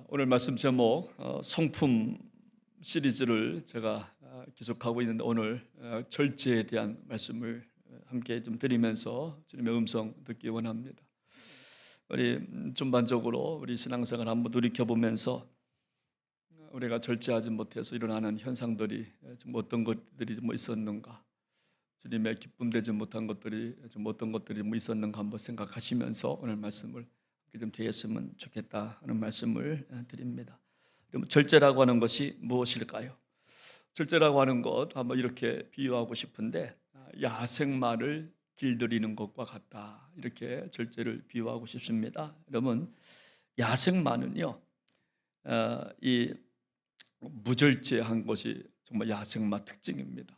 오늘 말씀 제목 성품 시리즈를 제가 계속하고 있는데 오늘 절제에 대한 말씀을 함께 좀 드리면서 주님의 음성 듣기 원합니다. 우리 전반적으로 우리 신앙생활 한번 돌이켜보면서 우리가 절제하지 못해서 일어나는 현상들이 좀 어떤 것들이 좀 있었는가, 주님의 기쁨 되지 못한 것들이 좀 어떤 것들이 있었는가 한번 생각하시면서 오늘 말씀을 좀 되었으면 좋겠다 하는 말씀을 드립니다. 그럼 절제라고 하는 것이 무엇일까요? 절제라고 하는 것 한번 이렇게 비유하고 싶은데 야생마를 길들이는 것과 같다, 이렇게 절제를 비유하고 싶습니다. 여러분, 야생마는요, 이 무절제한 것이 정말 야생마 특징입니다.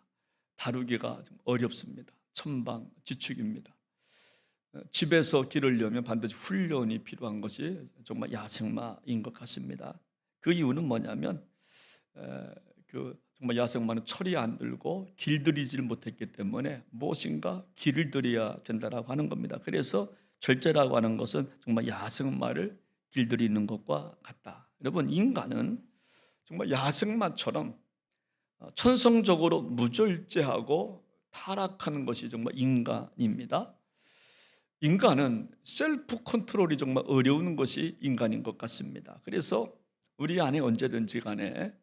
다루기가 좀 어렵습니다. 천방지축입니다. 집에서 기르려면 반드시 훈련이 필요한 것이 정말 야생마인 것 같습니다. 그 이유는 뭐냐면 정말 야생마는 철이 안 들고 길들이질 못했기 때문에 무엇인가 길을 들여야 된다라고 하는 겁니다. 그래서 절제라고 하는 것은 정말 야생마를 길들이는 것과 같다. 여러분, 인간은 정말 야생마처럼 천성적으로 무절제하고 타락하는 것이 정말 인간입니다. 인간은 셀프 컨트롤이 정말 어려운 것이 인간인 것 같습니다. 그래서 우리 안에 언제든지 간에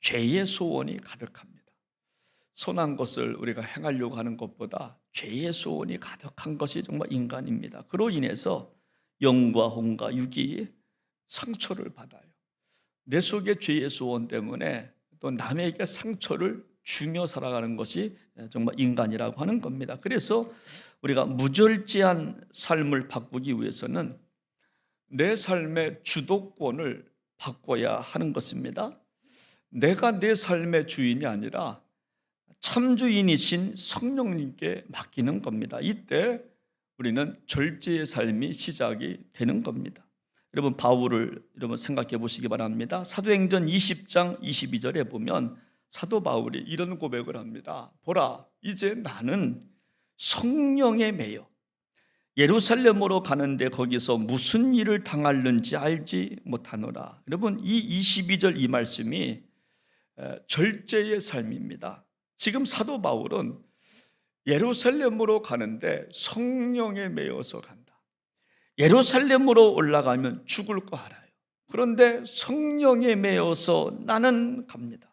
죄의 소원이 가득합니다. 선한 것을 우리가 행하려고 하는 것보다 죄의 소원이 가득한 것이 정말 인간입니다. 그로 인해서 영과 혼과 육이 상처를 받아요. 내 속의 죄의 소원 때문에 또 남에게 상처를 주며 살아가는 것이 정말 인간이라고 하는 겁니다. 그래서 우리가 무절제한 삶을 바꾸기 위해서는 내 삶의 주도권을 바꿔야 하는 것입니다. 내가 내 삶의 주인이 아니라 참주인이신 성령님께 맡기는 겁니다. 이때 우리는 절제의 삶이 시작이 되는 겁니다. 여러분, 바울을 여러분 생각해 보시기 바랍니다. 사도행전 20장 22절에 보면 사도 바울이 이런 고백을 합니다. 보라, 이제 나는 성령에 매여 예루살렘으로 가는데 거기서 무슨 일을 당할는지 알지 못하노라. 여러분, 이 22절 이 말씀이 절제의 삶입니다. 지금 사도 바울은 예루살렘으로 가는데 성령에 매여서 간다. 예루살렘으로 올라가면 죽을 거 알아요. 그런데 성령에 매여서 나는 갑니다.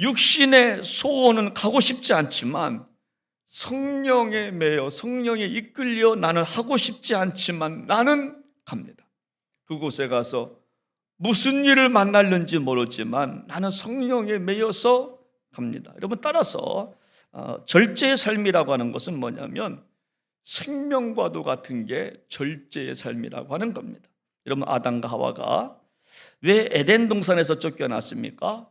육신의 소원은 가고 싶지 않지만 성령에 매여 성령에 이끌려 나는 하고 싶지 않지만 나는 갑니다. 그곳에 가서 무슨 일을 만날는지 모르지만 나는 성령에 매여서 갑니다. 여러분, 따라서 절제의 삶이라고 하는 것은 뭐냐면 생명과도 같은 게 절제의 삶이라고 하는 겁니다. 여러분, 아담과 하와가 왜 에덴 동산에서 쫓겨났습니까?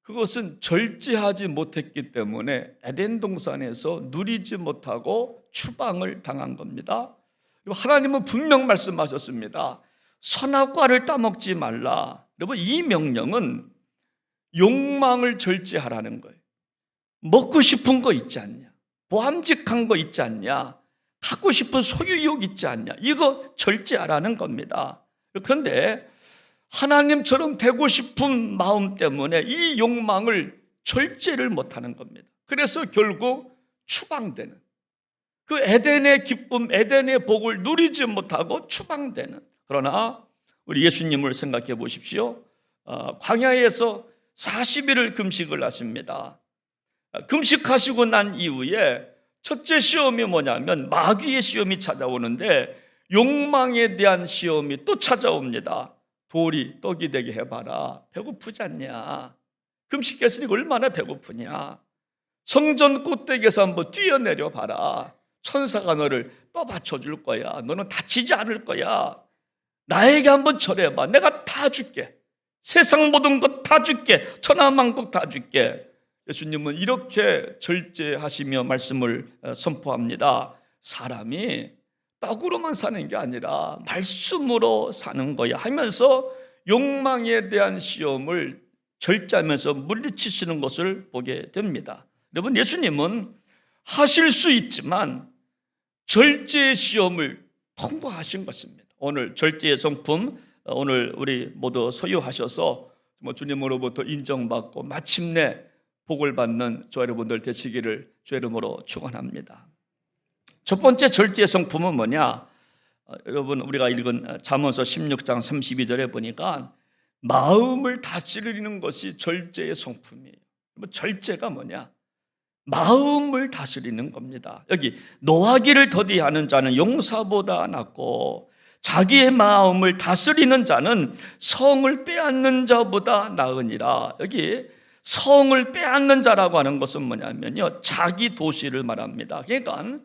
그것은 절제하지 못했기 때문에 에덴 동산에서 누리지 못하고 추방을 당한 겁니다. 하나님은 분명 말씀하셨습니다. 선악과를 따먹지 말라. 여러분, 이 명령은 욕망을 절제하라는 거예요. 먹고 싶은 거 있지 않냐? 보암직한 거 있지 않냐? 갖고 싶은 소유욕 있지 않냐? 이거 절제하라는 겁니다. 그런데 하나님처럼 되고 싶은 마음 때문에 이 욕망을 절제를 못하는 겁니다. 그래서 결국 추방되는, 그 에덴의 기쁨, 에덴의 복을 누리지 못하고 추방되는. 그러나 우리 예수님을 생각해 보십시오. 광야에서 40일을 금식을 하십니다. 금식하시고 난 이후에 첫째 시험이 뭐냐면 마귀의 시험이 찾아오는데 욕망에 대한 시험이 또 찾아옵니다. 돌이 떡이 되게 해봐라. 배고프지 않냐? 금식했으니까 얼마나 배고프냐? 성전 꼭대기에서 한번 뛰어내려 봐라. 천사가 너를 떠받쳐줄 거야. 너는 다치지 않을 거야. 나에게 한번 절해봐. 내가 다 줄게. 세상 모든 것 다 줄게. 천하만국 다 줄게. 예수님은 이렇게 절제하시며 말씀을 선포합니다. 사람이 떡으로만 사는 게 아니라 말씀으로 사는 거야 하면서 욕망에 대한 시험을 절제하면서 물리치시는 것을 보게 됩니다. 여러분, 예수님은 하실 수 있지만 절제의 시험을 통과하신 것입니다. 오늘 절제의 성품 오늘 우리 모두 소유하셔서 주님으로부터 인정받고 마침내 복을 받는 저 여러분들 되시기를 주 이름으로 축원합니다. 첫 번째 절제의 성품은 뭐냐? 여러분 우리가 읽은 잠언서 16장 32절에 보니까 마음을 다스리는 것이 절제의 성품이에요. 절제가 뭐냐? 마음을 다스리는 겁니다. 여기 노하기를 더디하는 자는 용사보다 낫고 자기의 마음을 다스리는 자는 성을 빼앗는 자보다 나으니라. 여기 성을 빼앗는 자라고 하는 것은 뭐냐면요, 자기 도시를 말합니다. 그러니까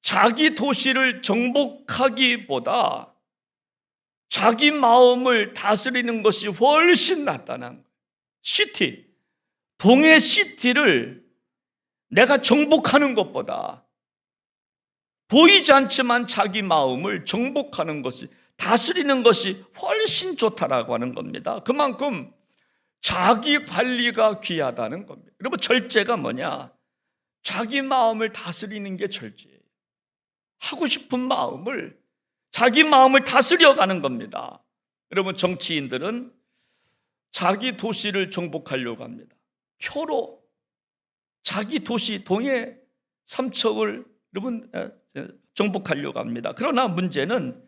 자기 도시를 정복하기보다 자기 마음을 다스리는 것이 훨씬 낫다는 거예요. 시티, 동해 시티를 내가 정복하는 것보다 보이지 않지만 자기 마음을 정복하는 것이, 다스리는 것이 훨씬 좋다라고 하는 겁니다. 그만큼 자기 관리가 귀하다는 겁니다. 여러분, 절제가 뭐냐? 자기 마음을 다스리는 게 절제예요. 하고 싶은 마음을, 자기 마음을 다스려가는 겁니다. 여러분, 정치인들은 자기 도시를 정복하려고 합니다. 표로 자기 도시 동해 삼척을 여러분 정복하려고 합니다. 그러나 문제는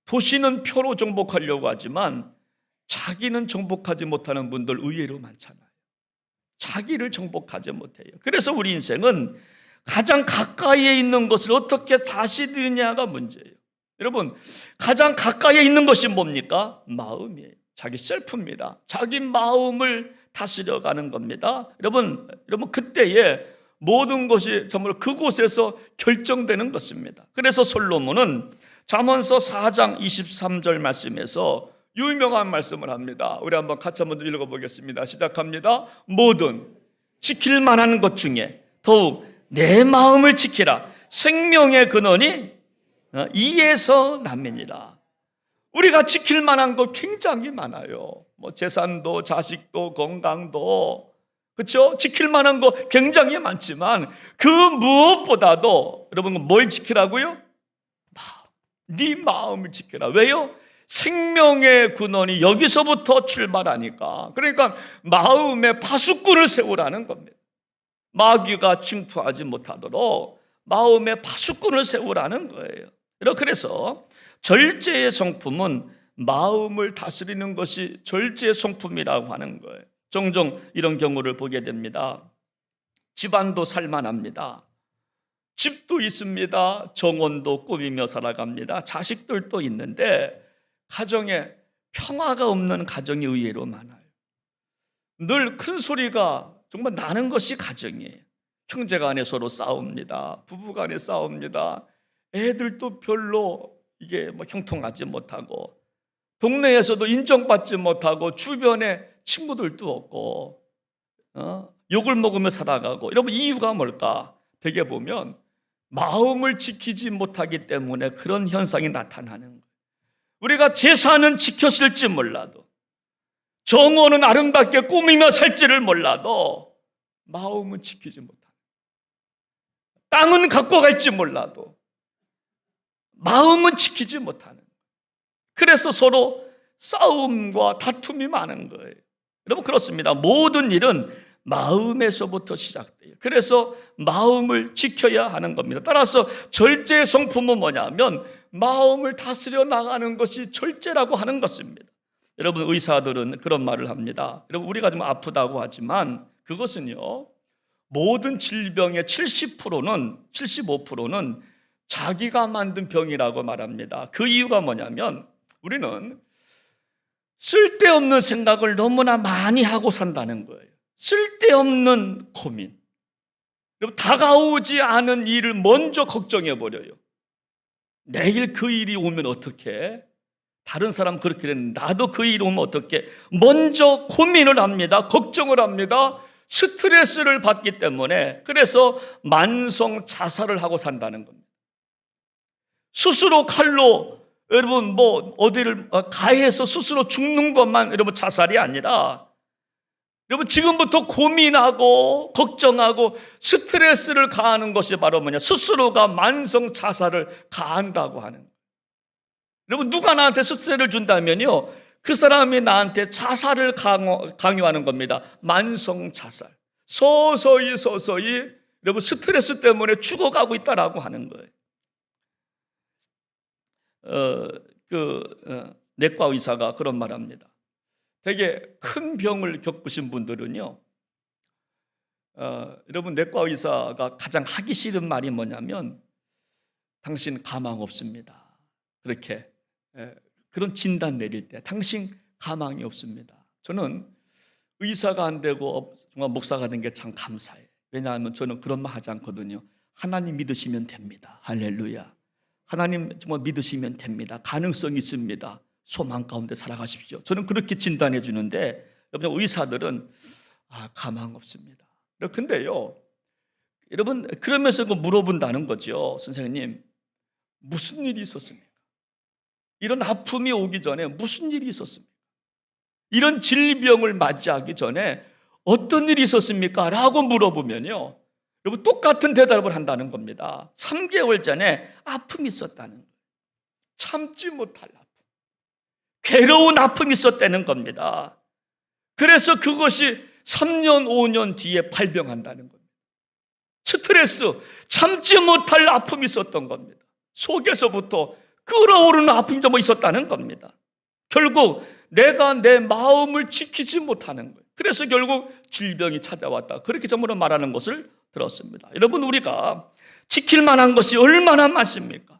도시는 표로 정복하려고 하지만 자기는 정복하지 못하는 분들 의외로 많잖아요. 자기를 정복하지 못해요. 그래서 우리 인생은 가장 가까이에 있는 것을 어떻게 다스리느냐가 문제예요. 여러분, 가장 가까이에 있는 것이 뭡니까? 마음이에요. 자기 셀프입니다. 자기 마음을 다스려가는 겁니다. 여러분 그때에 모든 것이 정말 그곳에서 결정되는 것입니다. 그래서 솔로몬은 잠언서 4장 23절 말씀에서 유명한 말씀을 합니다. 우리 같이 한번 읽어보겠습니다. 시작합니다. 뭐든 지킬 만한 것 중에 더욱 내 마음을 지키라. 생명의 근원이 이에서 남이니라. 우리가 지킬 만한 것 굉장히 많아요. 재산도, 자식도, 건강도, 그렇죠? 지킬 만한 거 굉장히 많지만 그 무엇보다도 여러분 뭘 지키라고요? 네 마음을 지켜라. 왜요? 생명의 근원이 여기서부터 출발하니까. 그러니까 마음에 파수꾼을 세우라는 겁니다. 마귀가 침투하지 못하도록 마음에 파수꾼을 세우라는 거예요. 그래서 절제의 성품은 마음을 다스리는 것이 절제의 성품이라고 하는 거예요. 종종 이런 경우를 보게 됩니다. 집안도 살만합니다. 집도 있습니다. 정원도 꾸미며 살아갑니다. 자식들도 있는데 가정에 평화가 없는 가정이 의외로 많아요. 늘 큰 소리가 정말 나는 것이 가정이에요. 형제간에 서로 싸웁니다. 부부간에 싸웁니다. 애들도 별로 이게 형통하지 못하고 동네에서도 인정받지 못하고 주변에 친구들도 없고 욕을 먹으며 살아가고. 여러분, 이유가 뭘까? 되게 보면 마음을 지키지 못하기 때문에 그런 현상이 나타나는 거예요. 우리가 재산은 지켰을지 몰라도, 정원은 아름답게 꾸미며 살지를 몰라도 마음은 지키지 못하는 거예요. 땅은 갖고 갈지 몰라도 마음은 지키지 못하는 거예요. 그래서 서로 싸움과 다툼이 많은 거예요. 여러분, 그렇습니다. 모든 일은 마음에서부터 시작돼요. 그래서 마음을 지켜야 하는 겁니다. 따라서 절제의 성품은 뭐냐면 마음을 다스려 나가는 것이 절제라고 하는 것입니다. 여러분, 의사들은 그런 말을 합니다. 여러분, 우리가 좀 아프다고 하지만 그것은요, 모든 질병의 75%는 자기가 만든 병이라고 말합니다. 그 이유가 뭐냐면 우리는 쓸데없는 생각을 너무나 많이 하고 산다는 거예요. 쓸데없는 고민. 다가오지 않은 일을 먼저 걱정해 버려요. 내일 그 일이 오면 어떡해? 다른 사람 그렇게 됐는데 나도 그 일이 오면 어떡해? 먼저 고민을 합니다. 걱정을 합니다. 스트레스를 받기 때문에. 그래서 만성 자살을 하고 산다는 겁니다. 스스로 칼로 여러분 어디를 가해서 스스로 죽는 것만 여러분 자살이 아니라, 여러분 지금부터 고민하고 걱정하고 스트레스를 가하는 것이 바로 뭐냐? 스스로가 만성 자살을 가한다고 하는 거예요. 여러분, 누가 나한테 스트레스를 준다면요, 그 사람이 나한테 자살을 강요하는 겁니다. 만성 자살. 서서히 여러분, 스트레스 때문에 죽어가고 있다라고 하는 거예요. 내과 의사가 그런 말합니다. 되게 큰 병을 겪으신 분들은요, 여러분, 내과 의사가 가장 하기 싫은 말이 뭐냐면, 당신 가망 없습니다. 그렇게 그런 진단 내릴 때 당신 가망이 없습니다. 저는 의사가 안 되고 정말 목사가 된 게 참 감사해요. 왜냐하면 저는 그런 말 하지 않거든요. 하나님 믿으시면 됩니다. 할렐루야. 하나님 정말 믿으시면 됩니다. 가능성이 있습니다. 소망 가운데 살아가십시오. 저는 그렇게 진단해 주는데, 여러분, 의사들은 가망 없습니다. 근데요, 여러분, 그러면서 물어본다는 거죠. 선생님, 무슨 일이 있었습니까? 이런 아픔이 오기 전에 무슨 일이 있었습니까? 이런 질병을 맞이하기 전에 어떤 일이 있었습니까? 라고 물어보면요, 여러분, 똑같은 대답을 한다는 겁니다. 3개월 전에 아픔이 있었다는 거예요. 참지 못할 아픔, 괴로운 아픔이 있었다는 겁니다. 그래서 그것이 3년, 5년 뒤에 발병한다는 겁니다. 스트레스, 참지 못할 아픔이 있었던 겁니다. 속에서부터 끓어오르는 아픔이 좀 있었다는 겁니다. 결국 내가 내 마음을 지키지 못하는 거예요. 그래서 결국 질병이 찾아왔다, 그렇게 전부로 말하는 것을 들었습니다. 여러분, 우리가 지킬 만한 것이 얼마나 많습니까?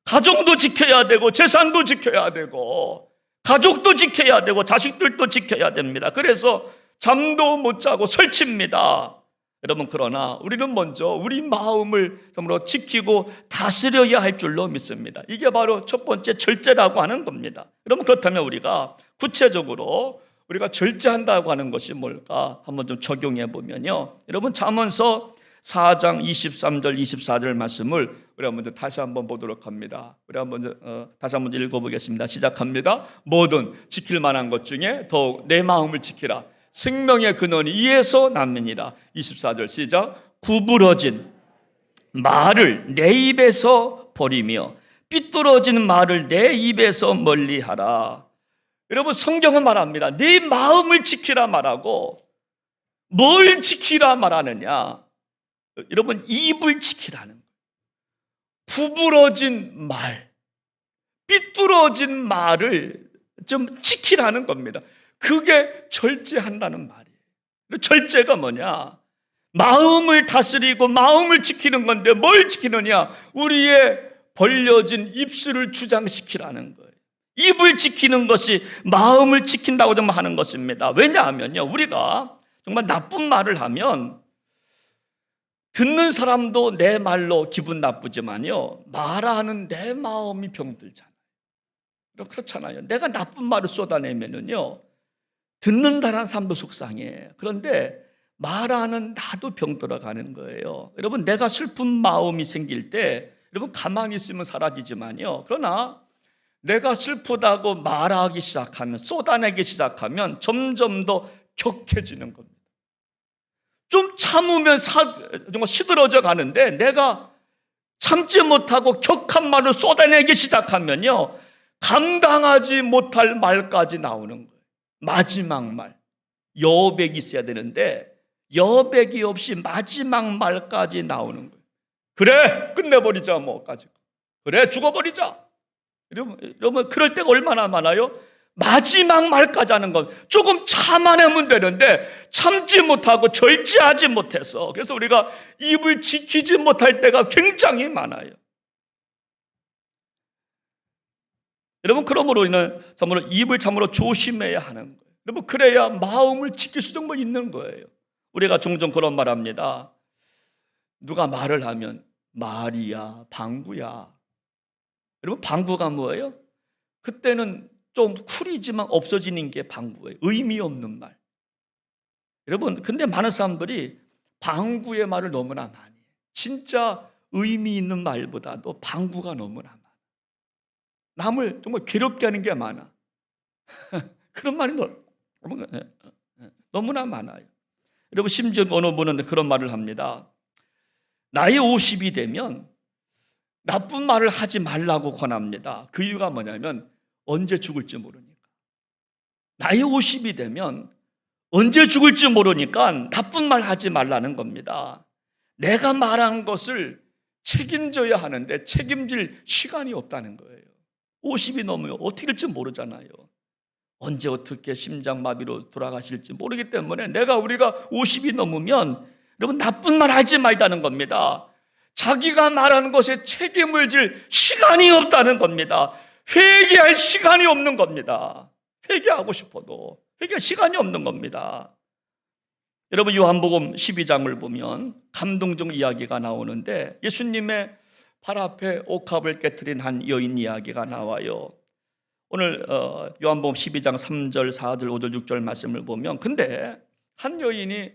가정도 지켜야 되고, 재산도 지켜야 되고, 가족도 지켜야 되고, 자식들도 지켜야 됩니다. 그래서 잠도 못 자고 설칩니다. 여러분, 그러나 우리는 먼저 우리 마음을 정말로 지키고 다스려야 할 줄로 믿습니다. 이게 바로 첫 번째 절제라고 하는 겁니다. 여러분, 그렇다면 우리가 구체적으로 우리가 절제한다고 하는 것이 뭘까 한번 좀 적용해 보면요, 여러분, 잠언서 4장 23절 24절 말씀을 우리 한번 다시 한번 보도록 합니다. 우리 한번 다시 한번 읽어보겠습니다. 시작합니다. 뭐든 지킬 만한 것 중에 더욱 내 마음을 지키라. 생명의 근원이 이에서 남느니라. 24절 시작. 구부러진 말을 내 입에서 버리며 삐뚤어진 말을 내 입에서 멀리하라. 여러분, 성경은 말합니다. 내 마음을 지키라 말하고, 뭘 지키라 말하느냐? 여러분, 입을 지키라는 거예요. 구부러진 말, 삐뚤어진 말을 좀 지키라는 겁니다. 그게 절제한다는 말이에요. 절제가 뭐냐? 마음을 다스리고 마음을 지키는 건데, 뭘 지키느냐? 우리의 벌려진 입술을 주장시키라는 거예요. 입을 지키는 것이 마음을 지킨다고 좀 하는 것입니다. 왜냐하면요, 우리가 정말 나쁜 말을 하면 듣는 사람도 내 말로 기분 나쁘지만요, 말하는 내 마음이 병들잖아요. 그렇잖아요. 내가 나쁜 말을 쏟아내면은요, 듣는다는 사람도 속상해. 그런데 말하는 나도 병들어가는 거예요. 여러분, 내가 슬픈 마음이 생길 때 여러분, 가만히 있으면 사라지지만요, 그러나 내가 슬프다고 말하기 시작하면, 쏟아내기 시작하면 점점 더 격해지는 겁니다. 좀 참으면 정말 시들어져 가는데, 내가 참지 못하고 격한 말을 쏟아내기 시작하면요, 감당하지 못할 말까지 나오는 거예요. 마지막 말, 여백이 있어야 되는데 여백이 없이 마지막 말까지 나오는 거예요. 그래, 끝내버리자, 뭐까지. 그래, 죽어버리자. 여러분, 그럴 때가 얼마나 많아요? 마지막 말까지 하는 것. 조금 참아내면 되는데 참지 못하고 절제하지 못해서, 그래서 우리가 입을 지키지 못할 때가 굉장히 많아요. 여러분, 그러므로 우리는 참으로 입을 참으로 조심해야 하는 거예요. 여러분, 그래야 마음을 지킬 수 정말 있는 거예요. 우리가 종종 그런 말 합니다. 누가 말을 하면 말이야, 방구야. 여러분, 방구가 뭐예요? 그때는 좀 쿨이지만 없어지는 게 방구예요. 의미 없는 말. 여러분, 근데 많은 사람들이 방구의 말을 너무나 많이 해요. 진짜 의미 있는 말보다도 방구가 너무나 많아. 남을 정말 괴롭게 하는 게 많아. 그런 말이 너무나 많아요. 여러분, 심지어 어느 분은 그런 말을 합니다. 나이 50이 되면 나쁜 말을 하지 말라고 권합니다. 그 이유가 뭐냐면 언제 죽을지 모르니까. 나이 50이 되면 언제 죽을지 모르니까 나쁜 말 하지 말라는 겁니다. 내가 말한 것을 책임져야 하는데 책임질 시간이 없다는 거예요. 50이 넘으면 어떻게 될지 모르잖아요. 언제 어떻게 심장마비로 돌아가실지 모르기 때문에 우리가 50이 넘으면 여러분 나쁜 말 하지 말자는 겁니다. 자기가 말하는 것에 책임을 질 시간이 없다는 겁니다. 회개할 시간이 없는 겁니다. 회개하고 싶어도 회개할 시간이 없는 겁니다. 여러분 요한복음 12장을 보면 감동적 이야기가 나오는데 예수님의 발 앞에 옥합을 깨트린 한 여인 이야기가 나와요. 오늘 요한복음 12장 3절, 4절, 5절, 6절 말씀을 보면 근데 한 여인이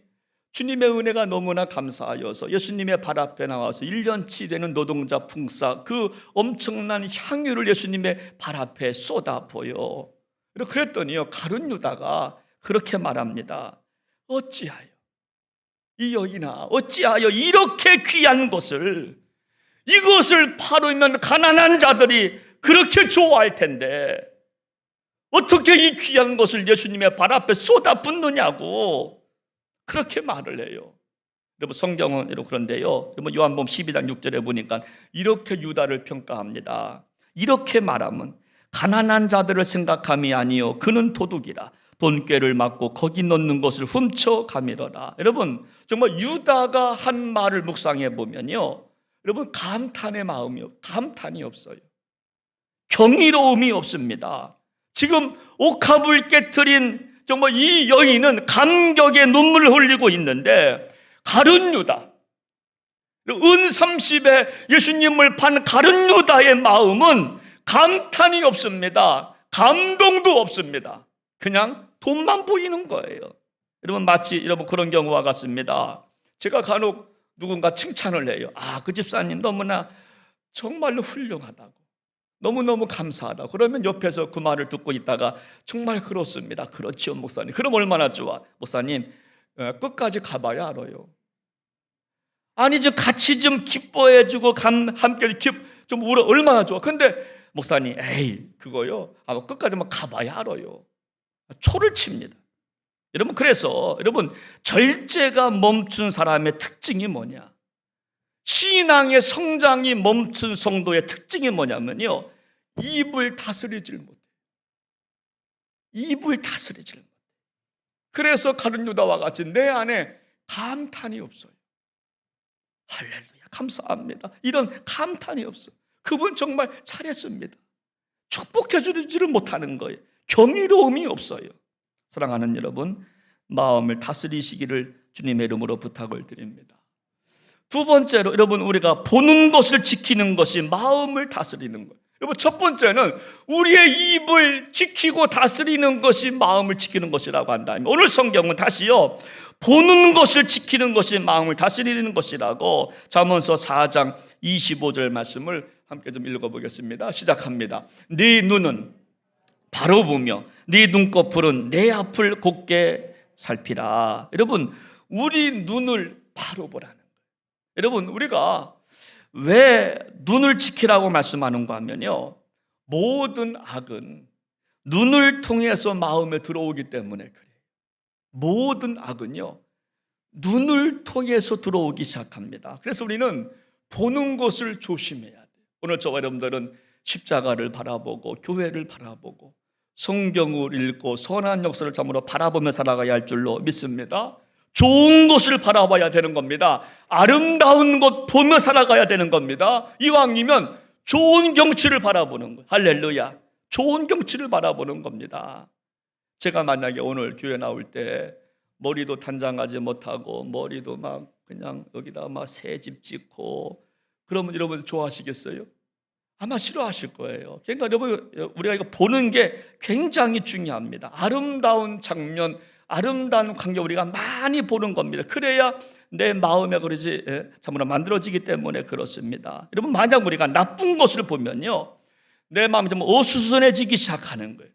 주님의 은혜가 너무나 감사하여서 예수님의 발 앞에 나와서 1년치 되는 노동자 풍사 그 엄청난 향유를 예수님의 발 앞에 쏟아부어요. 그랬더니요 가룟 유다가 그렇게 말합니다. 어찌하여 이 여인아 어찌하여 이렇게 귀한 것을 이것을 팔으면 가난한 자들이 그렇게 좋아할 텐데 어떻게 이 귀한 것을 예수님의 발 앞에 쏟아붓느냐고 그렇게 말을 해요. 여러분 성경은 그런데요 요한복음 12장 6절에 보니까 이렇게 유다를 평가합니다. 이렇게 말하면 가난한 자들을 생각함이 아니요 그는 도둑이라 돈꾀를 맞고 거기 넣는 것을 훔쳐 가밀어라. 여러분 정말 유다가 한 말을 묵상해 보면요 여러분 감탄이 없어요. 경이로움이 없습니다. 지금 옥합을 깨트린 정말 이 여인은 감격의 눈물을 흘리고 있는데 가룟 유다 은 30에 예수님을 판 가룟 유다의 마음은 감탄이 없습니다. 감동도 없습니다. 그냥 돈만 보이는 거예요. 여러분 마치 여러분 그런 경우와 같습니다. 제가 간혹 누군가 칭찬을 해요. 그 집사님 너무나 정말로 훌륭하다고 너무너무 감사하다. 그러면 옆에서 그 말을 듣고 있다가 정말 그렇습니다. 그렇지요 목사님. 그럼 얼마나 좋아. 목사님 끝까지 가봐야 알아요. 아니 좀 같이 좀 기뻐해주고 함께 좀 울어 얼마나 좋아. 근데 목사님 에이 그거요 끝까지만 가봐야 알아요. 초를 칩니다. 여러분 그래서 여러분 절제가 멈춘 사람의 특징이 뭐냐? 신앙의 성장이 멈춘 성도의 특징이 뭐냐면요 입을 다스리질 못해요. 입을 다스리질 못해요. 그래서 가룟 유다와 같이 내 안에 감탄이 없어요. 할렐루야 감사합니다. 이런 감탄이 없어요. 그분 정말 잘했습니다. 축복해 주지를 못하는 거예요. 경이로움이 없어요. 사랑하는 여러분 마음을 다스리시기를 주님의 이름으로 부탁을 드립니다. 두 번째로 여러분 우리가 보는 것을 지키는 것이 마음을 다스리는 거예요. 여러분 첫 번째는 우리의 입을 지키고 다스리는 것이 마음을 지키는 것이라고 한다면 오늘 성경은 다시요 보는 것을 지키는 것이 마음을 다스리는 것이라고 잠언서 4장 25절 말씀을 함께 좀 읽어보겠습니다. 시작합니다. 네 눈은 바로 보며 네 눈꺼풀은 내 앞을 곱게 살피라. 여러분 우리 눈을 바로 보라는 거예요. 여러분 우리가 왜 눈을 지키라고 말씀하는가 하면요 모든 악은 눈을 통해서 마음에 들어오기 때문에 그래요. 모든 악은요 눈을 통해서 들어오기 시작합니다. 그래서 우리는 보는 것을 조심해야 돼요. 오늘 저와 여러분들은 십자가를 바라보고 교회를 바라보고 성경을 읽고 선한 역사를 참으로 바라보며 살아가야 할 줄로 믿습니다. 좋은 것을 바라봐야 되는 겁니다. 아름다운 것 보며 살아가야 되는 겁니다. 이왕이면 좋은 경치를 바라보는 거예요. 할렐루야. 좋은 경치를 바라보는 겁니다. 제가 만약에 오늘 교회 나올 때 머리도 단장하지 못하고 머리도 막 그냥 여기다 막 새집 짓고 그러면 여러분 좋아하시겠어요? 아마 싫어하실 거예요. 그러니까 여러분 우리가 이거 보는 게 굉장히 중요합니다. 아름다운 장면, 아름다운 광경 우리가 많이 보는 겁니다. 그래야 내 마음에 그러지 참으로 만들어지기 때문에 그렇습니다. 여러분 만약 우리가 나쁜 것을 보면요 내 마음이 좀 어수선해지기 시작하는 거예요.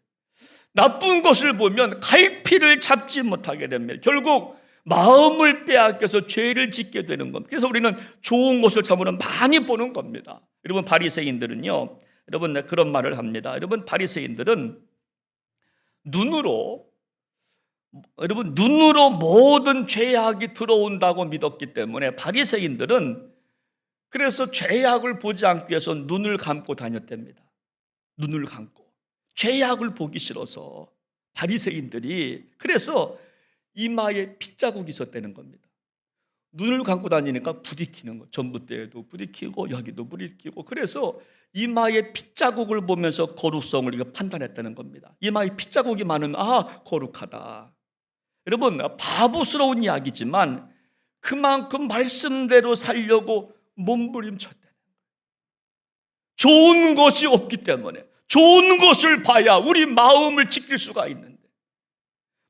나쁜 것을 보면 갈피를 잡지 못하게 됩니다. 결국 마음을 빼앗겨서 죄를 짓게 되는 겁니다. 그래서 우리는 좋은 것을 참으로 많이 보는 겁니다. 여러분, 바리새인들은요, 여러분, 그런 말을 합니다. 여러분, 바리새인들은 눈으로 모든 죄악이 들어온다고 믿었기 때문에 바리새인들은 그래서 죄악을 보지 않기 위해서 눈을 감고 다녔답니다. 눈을 감고 죄악을 보기 싫어서 바리새인들이 그래서 이마에 핏자국이 있었다는 겁니다. 눈을 감고 다니니까 부딪히는 거, 전봇대에도 부딪히고 여기도 부딪히고, 그래서 이마에 핏자국을 보면서 거룩성을 이거 판단했다는 겁니다. 이마에 핏자국이 많으면 거룩하다. 여러분, 바보스러운 이야기지만 그만큼 말씀대로 살려고 몸부림쳤다는 거예요. 좋은 것이 없기 때문에 좋은 것을 봐야 우리 마음을 지킬 수가 있는데,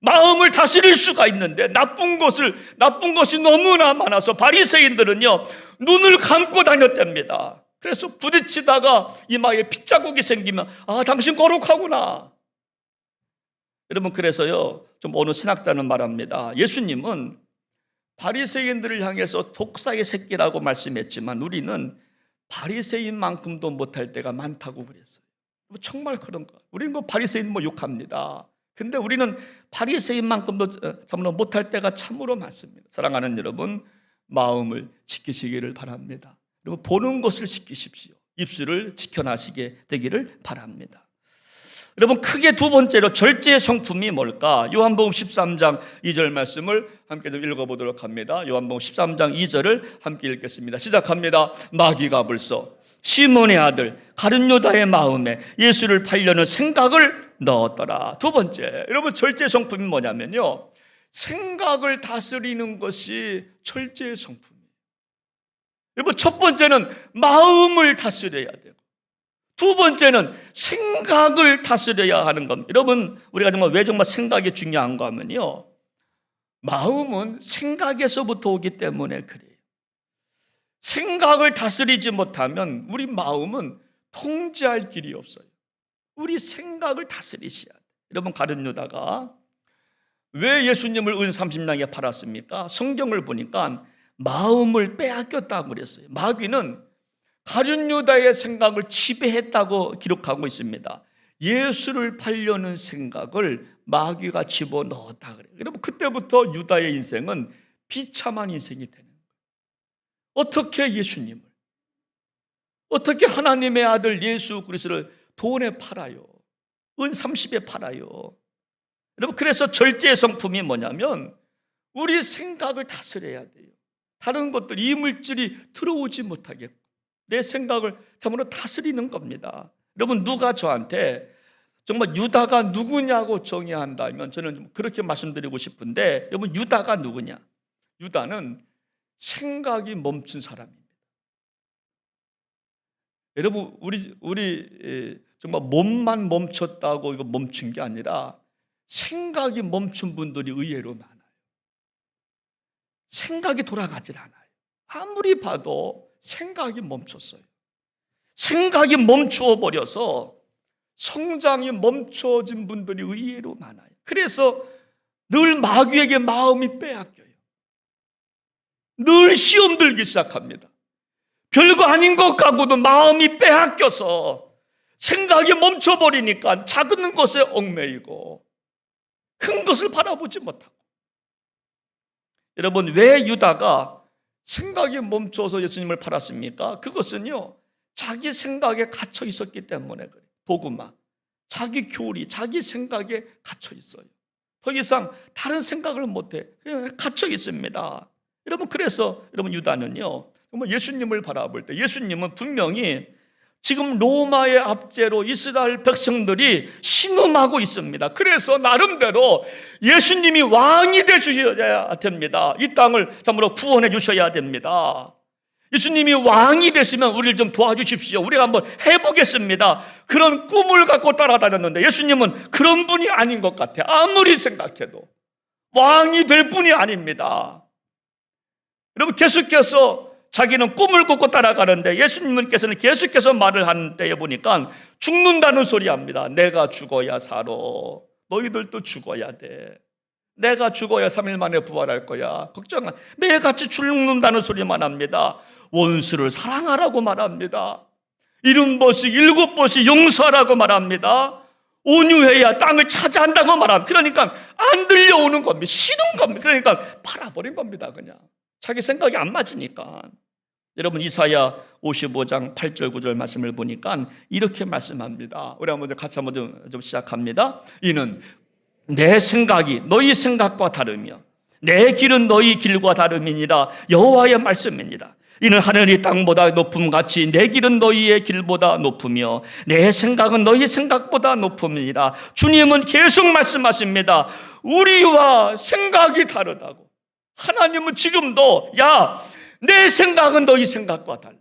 마음을 다스릴 수가 있는데 나쁜 것이 너무나 많아서 바리새인들은요, 눈을 감고 다녔답니다. 그래서 부딪히다가 이마에 핏자국이 생기면 당신 거룩하구나. 여러분, 그래서요, 좀 어느 신학자는 말합니다. 예수님은 바리새인들을 향해서 독사의 새끼라고 말씀했지만 우리는 바리새인만큼도 못할 때가 많다고 그랬어요. 정말 그런가? 우리는 바리새인 욕합니다. 근데 우리는 바리새인만큼도 참으로 못할 때가 참으로 많습니다. 사랑하는 여러분, 마음을 지키시기를 바랍니다. 여러분, 보는 것을 지키십시오. 입술을 지켜나시게 되기를 바랍니다. 여러분, 크게 두 번째로 절제의 성품이 뭘까? 요한복음 13장 2절 말씀을 함께 좀 읽어보도록 합니다. 요한복음 13장 2절을 함께 읽겠습니다. 시작합니다. 마귀가 불서 시몬의 아들 가룟유다의 마음에 예수를 팔려는 생각을 넣었더라. 두 번째, 여러분, 절제의 성품이 뭐냐면요, 생각을 다스리는 것이 절제의 성품이에요. 여러분, 첫 번째는 마음을 다스려야 돼요. 두 번째는 생각을 다스려야 하는 겁니다. 여러분, 우리가 왜 정말 생각이 중요한가 하면요, 마음은 생각에서부터 오기 때문에 그래요. 생각을 다스리지 못하면 우리 마음은 통제할 길이 없어요. 우리 생각을 다스리셔야 돼요. 여러분, 가룟유다가 왜 예수님을 은 30냥에 팔았습니까? 성경을 보니까 마음을 빼앗겼다고 그랬어요. 마귀는 가룟유다의 생각을 지배했다고 기록하고 있습니다. 예수를 팔려는 생각을 마귀가 집어넣었다 그래요. 여러분, 그때부터 유다의 인생은 비참한 인생이 되는 거예요. 어떻게 예수님을, 어떻게 하나님의 아들 예수 그리스도를 돈에 팔아요? 은 30에 팔아요. 여러분, 그래서 절제의 성품이 뭐냐면 우리 생각을 다스려야 돼요. 다른 것들, 이물질이 들어오지 못하게 내 생각을 참으로 다스리는 겁니다. 여러분, 누가 저한테 정말 유다가 누구냐고 정의한다면 저는 그렇게 말씀드리고 싶은데, 여러분, 유다가 누구냐? 유다는 생각이 멈춘 사람입니다. 여러분, 우리 정말 몸만 멈췄다고 이거 멈춘 게 아니라 생각이 멈춘 분들이 의외로 많아요. 생각이 돌아가질 않아요. 아무리 봐도 생각이 멈췄어요. 생각이 멈추어 버려서 성장이 멈춰진 분들이 의외로 많아요. 그래서 늘 마귀에게 마음이 빼앗겨요. 늘 시험 들기 시작합니다. 별거 아닌 것 같고도 마음이 빼앗겨서 생각이 멈춰버리니까 작은 것에 얽매이고 큰 것을 바라보지 못하고. 여러분, 왜 유다가 생각이 멈춰서 예수님을 팔았습니까? 그것은요, 자기 생각에 갇혀 있었기 때문에 그래요. 도구마, 자기 교리, 자기 생각에 갇혀 있어요. 더 이상 다른 생각을 못해. 그냥 갇혀 있습니다. 여러분, 그래서 여러분, 유다는요, 정말 예수님을 바라볼 때 예수님은 분명히 지금 로마의 압제로 이스라엘 백성들이 신음하고 있습니다. 그래서 나름대로 예수님이 왕이 되 주셔야 됩니다. 이 땅을 참으로 구원해 주셔야 됩니다. 예수님이 왕이 되시면 우리를 좀 도와주십시오. 우리가 한번 해보겠습니다. 그런 꿈을 갖고 따라다녔는데 예수님은 그런 분이 아닌 것 같아요. 아무리 생각해도 왕이 될 분이 아닙니다. 여러분, 계속해서 자기는 꿈을 꾸고 따라가는데 예수님께서는 계속해서 말을 하는 때에 보니까 죽는다는 소리 합니다. 내가 죽어야 살아. 너희들도 죽어야 돼. 내가 죽어야 3일 만에 부활할 거야. 걱정 마. 매일같이 죽는다는 소리만 합니다. 원수를 사랑하라고 말합니다. 70번씩 7번씩 용서하라고 말합니다. 온유해야 땅을 차지한다고 말합니다. 그러니까 안 들려오는 겁니다. 싫은 겁니다. 그러니까 팔아버린 겁니다. 그냥 자기 생각이 안 맞으니까. 여러분 이사야 55장 8절 9절 말씀을 보니까 이렇게 말씀합니다. 우리 한번 같이 한번 좀 시작합니다. 이는 내 생각이 너희 생각과 다르며 내 길은 너희 길과 다름이니라. 여호와의 말씀이니라. 이는 하늘이 땅보다 높음같이 내 길은 너희의 길보다 높으며 내 생각은 너희 생각보다 높음이니라. 주님은 계속 말씀하십니다. 우리와 생각이 다르다고. 하나님은 지금도 내 생각은 너희 생각과 달라.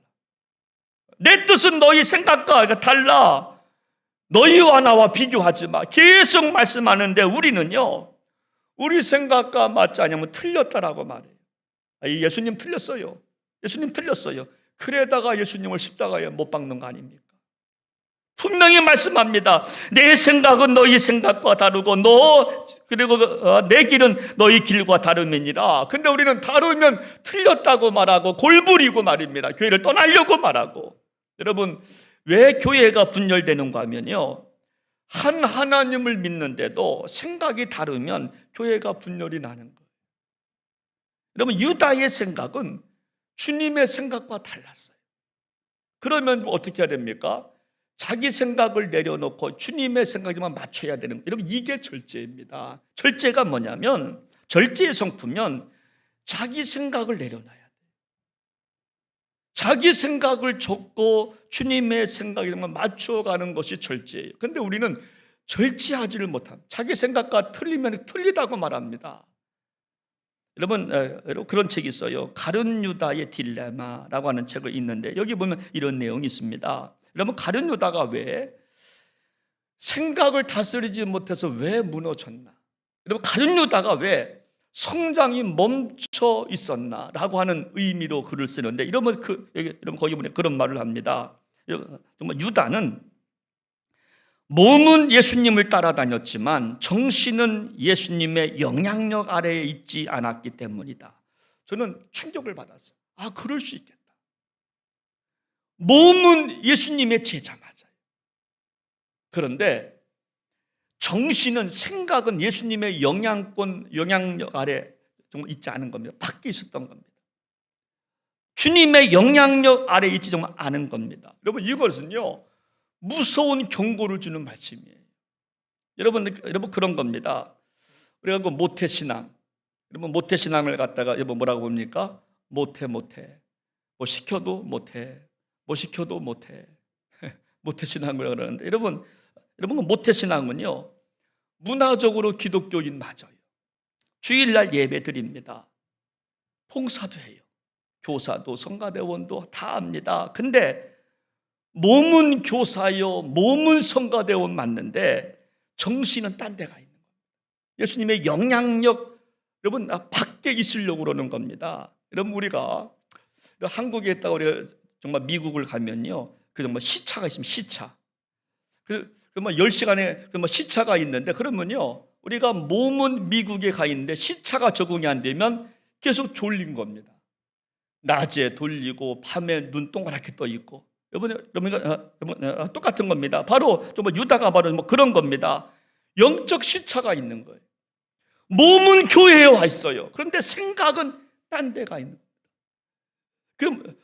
내 뜻은 너희 생각과 달라. 너희와 나와 비교하지 마. 계속 말씀하는데 우리는요, 우리 생각과 맞지 않으면 틀렸다라고 말해요. 예수님 틀렸어요. 예수님 틀렸어요. 그래다가 예수님을 십자가에 못 박는 거 아닙니까? 분명히 말씀합니다. 내 생각은 너희 생각과 다르고 그리고 내 길은 너희 길과 다름이니라. 근데 우리는 다르면 틀렸다고 말하고 골부리고 말입니다. 교회를 떠나려고 말하고. 여러분 왜 교회가 분열되는가 하면요, 한 하나님을 믿는데도 생각이 다르면 교회가 분열이 나는 거예요. 여러분 유다의 생각은 주님의 생각과 달랐어요. 그러면 어떻게 해야 됩니까? 자기 생각을 내려놓고 주님의 생각에만 맞춰야 되는 거예요. 여러분 이게 절제입니다. 절제가 뭐냐면, 절제의 성품은 자기 생각을 내려놔야 돼요. 자기 생각을 적고 주님의 생각에만 맞춰가는 것이 절제예요. 그런데 우리는 절제하지를 못합니다. 자기 생각과 틀리면 틀리다고 말합니다. 여러분 그런 책이 있어요. 가룟 유다의 딜레마라고 하는 책을 읽는데 여기 보면 이런 내용이 있습니다. 여러분 가룟 유다가 왜 생각을 다스리지 못해서 왜 무너졌나? 여러분 가룟 유다가 왜 성장이 멈춰 있었나라고 하는 의미로 글을 쓰는데 여러분 거기 보면 그런 말을 합니다. 정말 유다는 몸은 예수님을 따라다녔지만 정신은 예수님의 영향력 아래에 있지 않았기 때문이다. 저는 충격을 받았어요. 그럴 수 있겠다. 몸은 예수님의 제자 맞아요. 그런데 정신은, 생각은 예수님의 영향력 아래 정말 있지 않은 겁니다. 밖에 있었던 겁니다. 주님의 영향력 아래 있지 정말 않은 겁니다. 여러분 이것은요, 무서운 경고를 주는 말씀이에요. 여러분 그런 겁니다. 우리가 그 모태신앙, 여러분 모태신앙을 갖다가 여러분 뭐라고 봅니까? 못해 뭐 시켜도 못해, 뭐 시켜도 못해. 모태신앙을 그러는데 여러분 모태신앙은요, 문화적으로 기독교인 맞아요. 주일날 예배 드립니다. 봉사도 해요. 교사도 성가대원도 다 합니다. 근데 몸은 교사요, 몸은 성가대원 맞는데 정신은 딴 데가 있는 겁니다. 예수님의 영향력, 여러분 밖에 있으려고 그러는 겁니다. 여러분 우리가 한국에 있다가 우리가 정말 미국을 가면요, 그 정말 시차가 있습니다. 시차. 그 10시간에 그 시차가 있는데, 그러면요 우리가 몸은 미국에 가 있는데 시차가 적응이 안 되면 계속 졸린 겁니다. 낮에 돌리고 밤에 눈 동그랗게 떠 있고. 여러분 똑같은 겁니다. 바로 정말 유다가 바로 그런 겁니다. 영적 시차가 있는 거예요. 몸은 교회에 와 있어요. 그런데 생각은 딴 데가 있는 거예요.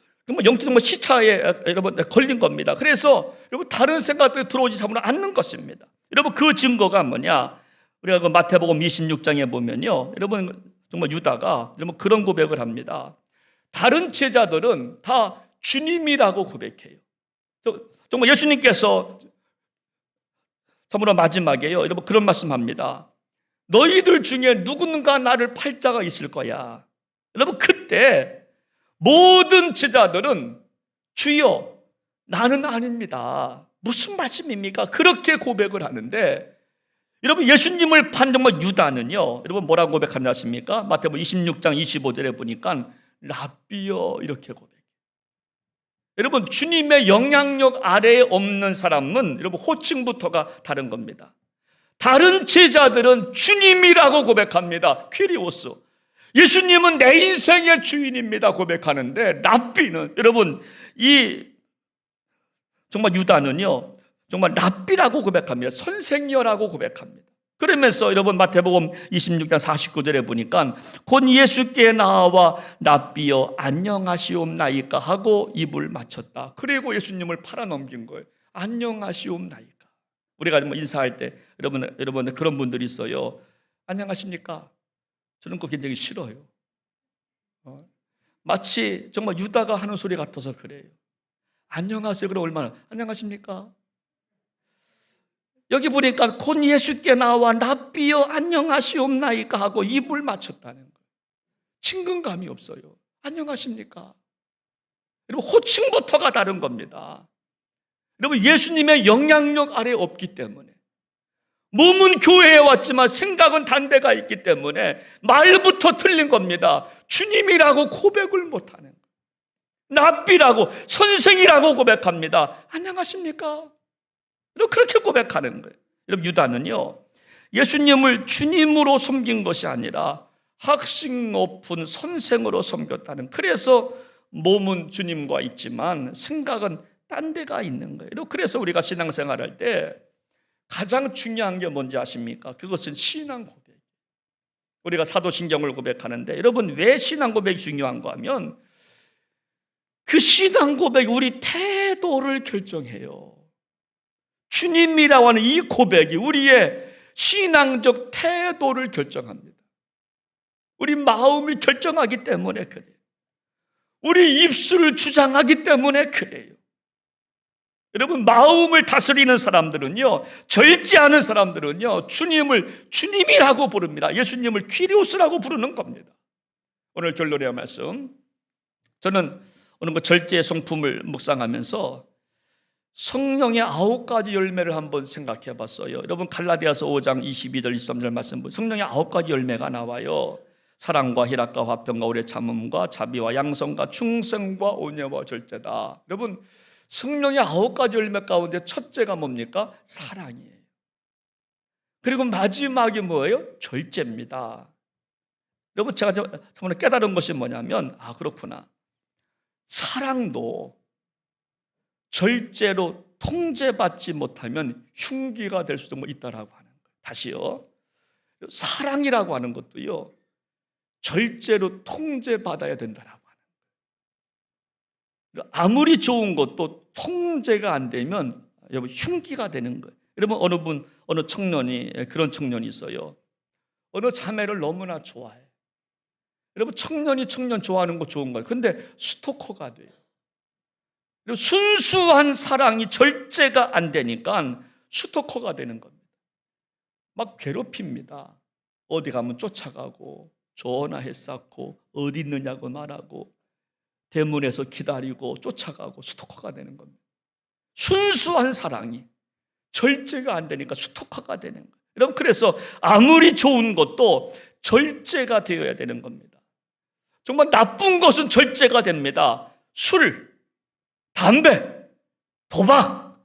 영적 시차에 여러분 걸린 겁니다. 그래서 여러분 다른 생각들이 들어오지 않는 것입니다. 여러분 그 증거가 뭐냐? 우리가 그 마태복음 26장에 보면요, 여러분 정말 유다가 여러분 그런 고백을 합니다. 다른 제자들은 다 주님이라고 고백해요. 정말 예수님께서 참으로 마지막에요, 여러분 그런 말씀합니다. 너희들 중에 누군가 나를 팔 자가 있을 거야. 여러분 그때 모든 제자들은 주여 나는 아닙니다. 무슨 말씀입니까? 그렇게 고백을 하는데, 여러분 예수님을 판 정말 유다는요, 여러분 뭐라고 고백하는지 아십니까? 마태복음 26장 25절에 보니까 랍비여 이렇게 고백해요. 여러분 주님의 영향력 아래에 없는 사람은 여러분 호칭부터가 다른 겁니다. 다른 제자들은 주님이라고 고백합니다. 퀴리오스. 예수님은 내 인생의 주인입니다 고백하는데, 랍비는, 여러분, 정말 유다는요, 정말 랍비라고 고백합니다. 선생이여라고 고백합니다. 그러면서 여러분 마태복음 26장 49절에 보니까 곧 예수께 나와 랍비여 안녕하시옵나이까 하고 입을 맞췄다. 그리고 예수님을 팔아넘긴 거예요. 안녕하시옵나이까. 우리가 뭐 인사할 때 여러분 그런 분들이 있어요. 안녕하십니까? 저는 그거 굉장히 싫어요. 마치 정말 유다가 하는 소리 같아서 그래요. 안녕하세요. 그럼 얼마나 안녕하십니까? 여기 보니까 곧 예수께 나와 랍비여 안녕하시옵나이까 하고 입을 맞췄다는 거예요. 친근감이 없어요. 안녕하십니까? 여러분, 호칭부터가 다른 겁니다. 여러분, 예수님의 영향력 아래 없기 때문에, 몸은 교회에 왔지만 생각은 단 데가 있기 때문에 말부터 틀린 겁니다. 주님이라고 고백을 못하는 거예요. 랍비라고, 선생이라고 고백합니다. 안녕하십니까? 그렇게 고백하는 거예요. 여러분, 유다는요, 예수님을 주님으로 섬긴 것이 아니라 학식 높은 선생으로 섬겼다는, 그래서 몸은 주님과 있지만 생각은 딴 데가 있는 거예요. 그래서 우리가 신앙생활할 때 가장 중요한 게 뭔지 아십니까? 그것은 신앙 고백. 우리가 사도신경을 고백하는데, 여러분, 왜 신앙 고백이 중요한가 하면 그 신앙 고백이 우리 태도를 결정해요. 주님이라고 하는 이 고백이 우리의 신앙적 태도를 결정합니다. 우리 마음이 결정하기 때문에 그래요. 우리 입술을 주장하기 때문에 그래요. 여러분, 마음을 다스리는 사람들은요, 절제하는 사람들은요, 주님을 주님이라고 부릅니다. 예수님을 퀴리오스라고 부르는 겁니다. 오늘 결론의 말씀, 저는 오늘 그 절제의 성품을 묵상하면서 성령의 9가지 열매를 한번 생각해 봤어요. 여러분, 갈라디아서 5장 22절 23절 말씀 보면 성령의 9가지 열매가 나와요. 사랑과 희락과 화평과 오래 참음과 자비와 양성과 충성과 온유와 절제다. 여러분, 성령의 9가지 열매 가운데 첫째가 뭡니까? 사랑이에요. 그리고 마지막이 뭐예요? 절제입니다. 여러분, 제가 저번에 깨달은 것이 뭐냐면, 그렇구나, 사랑도 절제로 통제받지 못하면 흉기가 될 수도 있다라고 하는 거예요. 다시요, 사랑이라고 하는 것도요, 절제로 통제받아야 된다라고 하는 거예요. 아무리 좋은 것도 통제가 안 되면 여러분 흉기가 되는 거예요. 여러분, 어느 청년이, 그런 청년이 있어요. 어느 자매를 너무나 좋아해. 여러분, 청년 좋아하는 거 좋은 거예요. 근데 스토커가 돼요. 그리고 순수한 사랑이 절제가 안 되니까 스토커가 되는 겁니다. 막 괴롭힙니다. 어디 가면 쫓아가고 전화해 쌓고 어디 있느냐고 말하고 대문에서 기다리고 쫓아가고 스토커가 되는 겁니다. 순수한 사랑이 절제가 안 되니까 스토커가 되는 거예요. 여러분, 그래서 아무리 좋은 것도 절제가 되어야 되는 겁니다. 정말 나쁜 것은 절제가 됩니다. 술, 담배, 도박,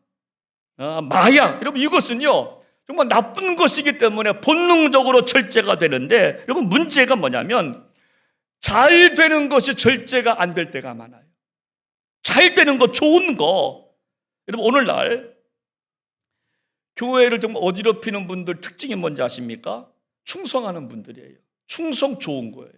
마약, 여러분, 이것은요 정말 나쁜 것이기 때문에 본능적으로 절제가 되는데, 여러분, 문제가 뭐냐면 잘 되는 것이 절제가 안 될 때가 많아요. 잘 되는 거, 좋은 거. 여러분, 오늘날 교회를 좀 어지럽히는 분들 특징이 뭔지 아십니까? 충성하는 분들이에요. 충성 좋은 거예요.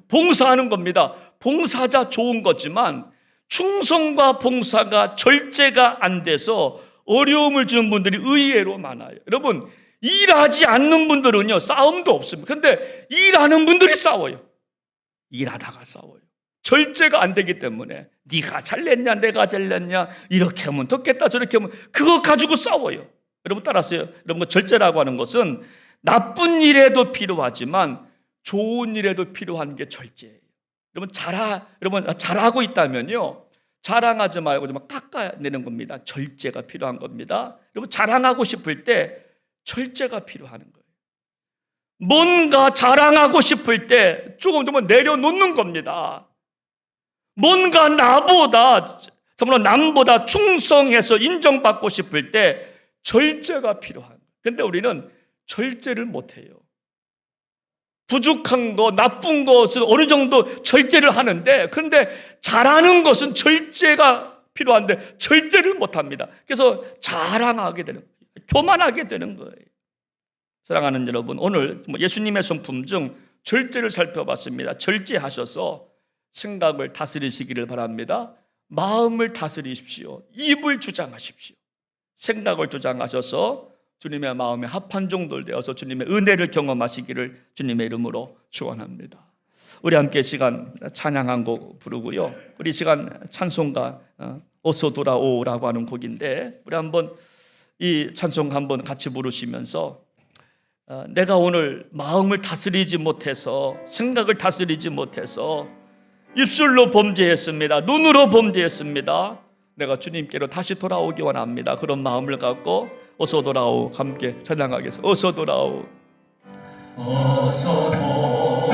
봉사하는 겁니다. 봉사자 좋은 거지만 충성과 봉사가 절제가 안 돼서 어려움을 주는 분들이 의외로 많아요. 여러분, 일하지 않는 분들은요 싸움도 없습니다. 근데 일하는 분들이 싸워요. 일하다가 싸워요. 절제가 안 되기 때문에 네가 잘냈냐 내가 잘냈냐, 이렇게 하면 덥겠다 저렇게 하면, 그거 가지고 싸워요. 여러분, 따라서요, 여러분, 절제라고 하는 것은 나쁜 일에도 필요하지만 좋은 일에도 필요한 게 절제예요. 여러분, 잘하고 있다면요 자랑하지 말고 좀 깎아내는 겁니다. 절제가 필요한 겁니다. 여러분, 자랑하고 싶을 때 절제가 필요한 거예요. 뭔가 자랑하고 싶을 때 조금 내려놓는 겁니다. 뭔가 남보다 충성해서 인정받고 싶을 때 절제가 필요한 거예요. 근데 우리는 절제를 못해요. 부족한 거, 나쁜 것은 어느 정도 절제를 하는데, 그런데 잘하는 것은 절제가 필요한데 절제를 못합니다. 그래서 자랑하게 되는 거예요. 교만하게 되는 거예요. 사랑하는 여러분, 오늘 예수님의 성품 중 절제를 살펴봤습니다. 절제하셔서 생각을 다스리시기를 바랍니다. 마음을 다스리십시오. 입을 주장하십시오. 생각을 주장하셔서 주님의 마음에 합한 종들 되어서 주님의 은혜를 경험하시기를 주님의 이름으로 축원합니다. 우리 함께 시간 찬양 한 곡 부르고요. 우리 시간 찬송가 어서 돌아오라고 하는 곡인데, 우리 한번 이 찬송 한번 같이 부르시면서 내가 오늘 마음을 다스리지 못해서, 생각을 다스리지 못해서 입술로 범죄했습니다. 눈으로 범죄했습니다. 내가 주님께로 다시 돌아오기 원합니다. 그런 마음을 갖고 어서 돌아오 함께 찬양하겠습니다. 어서 돌아오. 어서 돌아오.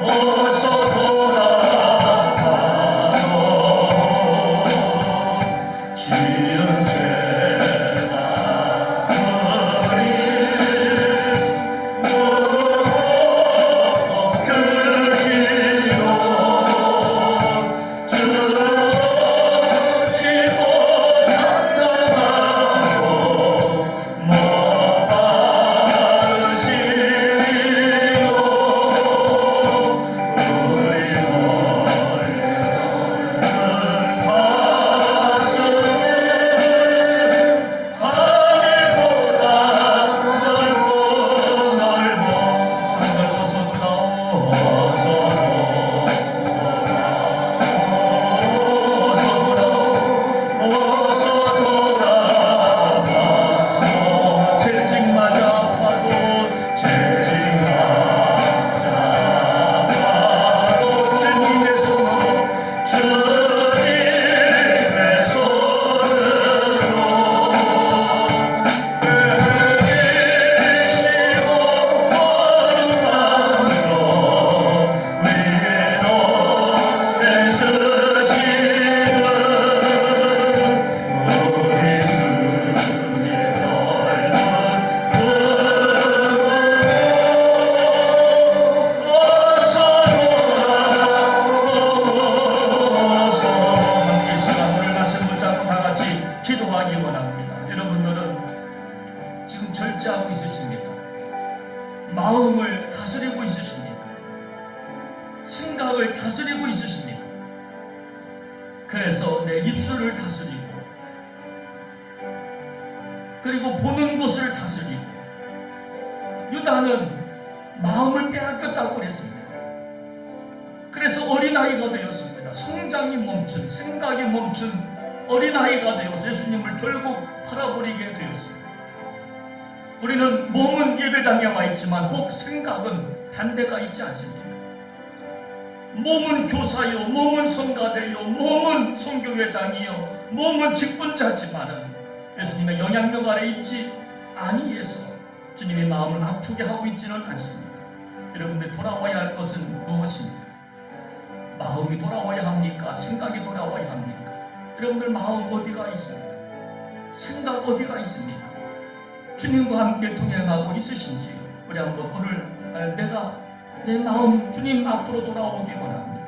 어서 돌아오. 지은 죄가 마음을 다스리고 있으십니까? 생각을 다스리고 있으십니까? 그래서 내 입술을 다스리고, 그리고 보는 것을 다스리고. 유다는 마음을 빼앗겼다고 그랬습니다. 그래서 어린아이가 되었습니다. 성장이 멈춘, 생각이 멈춘 어린아이가 되어서 예수님을 결국 팔아버리게 되었습니다. 우리는 몸은 예배당에 와 있지만 혹 생각은 반대가 있지 않습니까? 몸은 교사요, 몸은 성가대요, 몸은 선교회장이요, 몸은 직분자지만은 예수님의 영향력 아래 있지 아니해서 주님의 마음을 아프게 하고 있지는 않습니다. 여러분들 돌아와야 할 것은 무엇입니까? 마음이 돌아와야 합니까? 생각이 돌아와야 합니까? 여러분들 마음 어디가 있습니까? 생각 어디가 있습니까? 주님과 함께 동행하고 있으신지 우리 한번 오늘 내가 내 마음 주님 앞으로 돌아오기 원합니다.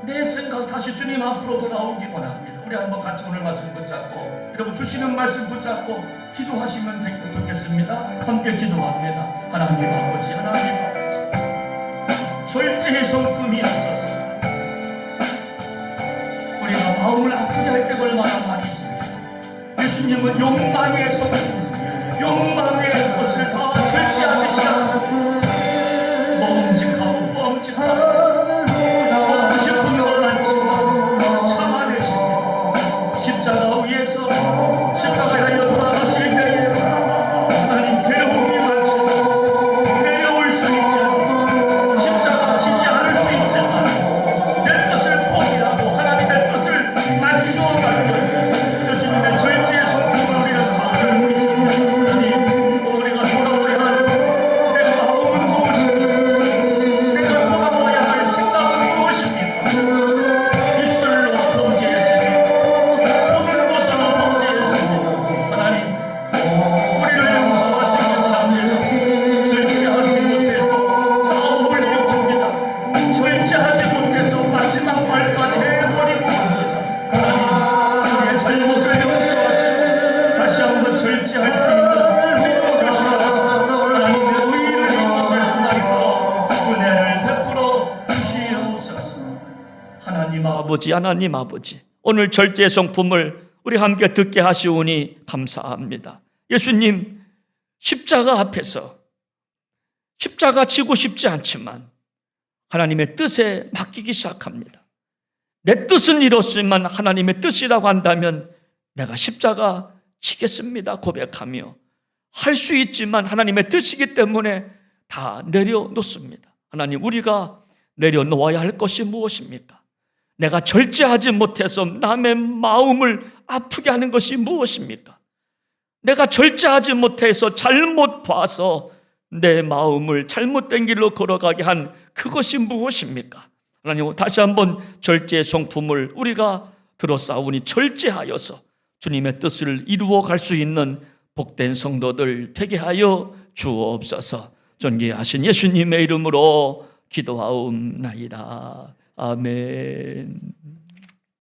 내 생각 다시 주님 앞으로 돌아오기 원합니다. 우리 한번 같이 오늘 말씀 붙잡고, 여러분 주시는 말씀 붙잡고 기도하시면 좋겠습니다. 함께 기도합니다. 하나님 아버지, 하나님 아버지, 절제의 성품이 없어서 우리가 마음을 아프게 할 때가 얼마나 많이 있습니다. 예수님은 욕망의 성품, 욕망의 것을 다 절제하시고 멈직하고 먹고 싶은 걸 많지만 참아내시고 십자가 위에서 십자가에 달려 돌아가실 때에 하나님 괴로움이 많지만 내려올 수 있지만 십자가 지지 않을 수 있지만 내 것을 포기하고 하나님의 것을 맞추어 갈 때 예수님의 절제의 성품을 우리는 다 알고 있습니다. 하나님 아버지, 하나님 아버지, 오늘 절제의 성품을 우리 함께 듣게 하시오니 감사합니다. 예수님 십자가 앞에서 십자가 지고 싶지 않지만 하나님의 뜻에 맡기기 시작합니다. 내 뜻은 이렇지만 하나님의 뜻이라고 한다면 내가 십자가 지겠습니다 고백하며 할 수 있지만 하나님의 뜻이기 때문에 다 내려놓습니다. 하나님, 우리가 내려놓아야 할 것이 무엇입니까? 내가 절제하지 못해서 남의 마음을 아프게 하는 것이 무엇입니까? 내가 절제하지 못해서 잘못 봐서 내 마음을 잘못된 길로 걸어가게 한 그것이 무엇입니까? 하나님, 다시 한번 절제의 성품을 우리가 들어싸우니 절제하여서 주님의 뜻을 이루어 갈 수 있는 복된 성도들 되게 하여 주옵소서. 존귀하신 예수님의 이름으로 기도하옵나이다. 아멘.